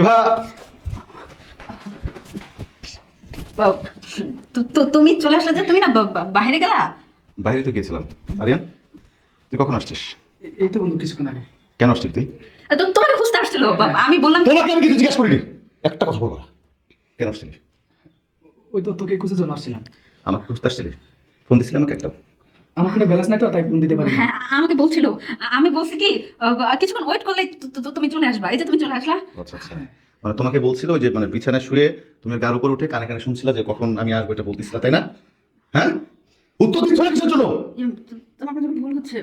এভা, তুমি চলে আসলে যে, তুমি না বাইরে গেলা? বাইরে তো গিয়েছিলাম। আরিয়ান, তুই কখন আসছিস? এই তো বন্ধু কিছুক্ষণ আগে। কেন আসছিস তুই? তোমাকে খুঁজতে আসছিল। আমি বললাম তোমাকে আমি কিছু জিজ্ঞাসা করিনি, একটা কথা বলবো না। কেন আসছিলি? ওই তো তোকে খুঁজে জন্য আসছিলাম। আমাকে খুঁজতে আসছিলি? ফোন দিছিলি আমাকে একটা? আমার ফোনে ব্যালেন্স নাই তো, তাই ফোন দিতে পারি না। হ্যাঁ, আমাকে বলছিল। আমি বলছি কি কিছুক্ষণ ওয়েট করলে তুমি চলে আসবা। এই যে তুমি চলে আসলা। আচ্ছা আচ্ছা, মানে তোমাকে বলছিল যে মানে বিছানায় শুয়ে তুমি গার উপর উঠে কানে কানে শুনছিলা যে কখন আমি আসবো, এটা বলতেছিলা তাই না? হ্যাঁ, উত্তর দিচ্ছ না কিসের জন্য? তোমার কাছে ভুল হচ্ছে।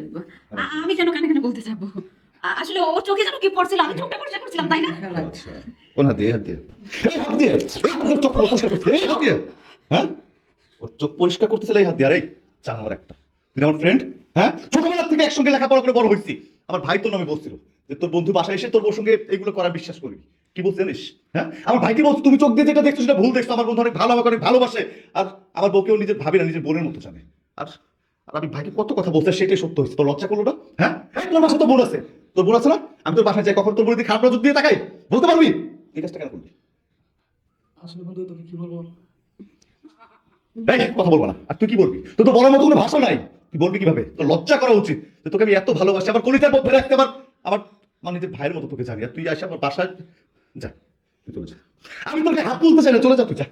আমি কেন কানে কানে বলতে যাবো? আসলে ওর চোখে যেন কি পড়ছিল, আমি চোখটা পরিষ্কার করছিলাম, তাই না? আচ্ছা, কোন হাত দিয়ে? হাত দিয়ে, এই হাত দিয়ে, এই চোখ পরিষ্কার করতে, এই হাত দিয়ে। হ্যাঁ, ওর চোখ পরিষ্কার করতেছিল এই হাত দিয়ে। আরে জানোয়ার একটা, তুই আমার ফ্রেন্ড। হ্যাঁ, ছোটবেলা থেকে একসঙ্গে লেখাপড়া করে বড় হয়েছি। আমার ভাই তোর নামে বলছিল যে তোর বন্ধু বাসায় এসে তোর বউর সঙ্গে এগুলো করার বিশ্বাস করবি। কি বলছিস জানিস? হ্যাঁ, আমার ভাইকে বলছো তুমি চোখ দিয়ে যেটা দেখছো সেটা ভুল দেখছো। আমার বন্ধু অনেক ভালো, আমাকে অনেক ভালোবাসে। আর আমার বউকেও নিজের ভাবি না, নিজের বোনের মতো জানে। আর আর আমি ভাইকে কত কথা বলতে, সেটাই সত্য হয়েছে। তোর লজ্জা করলো না? হ্যাঁ, তোর বাসায় তো বোন আছে, তোর বোন আছে না? আমি তোর বাসায় যাই, কখন তোর বোন খারাপ নজর দিয়ে তাকাই? বলতে পারবি এই কাজটা কেন করবি? আসলে বন্ধু তোকে কি বলবো, এই কথা বলবো না। আর তুই কি বলবি? তোর তো বলার মতো কোনো ভাষা নাই। তুই বলবি কিভাবে? তোর লজ্জা করা উচিত যে তোকে আমি এত ভালোবাসি, আমার কলিজার মধ্যে রাখতে, আমার আমার আমার নিজের ভাইয়ের মতো তোকে জানি। আর তুই আসে আমার বাসায়, যা, তুই চলে যা। আমি তোকে হাত তুলতে চাই না, চলে যা তুই, যা।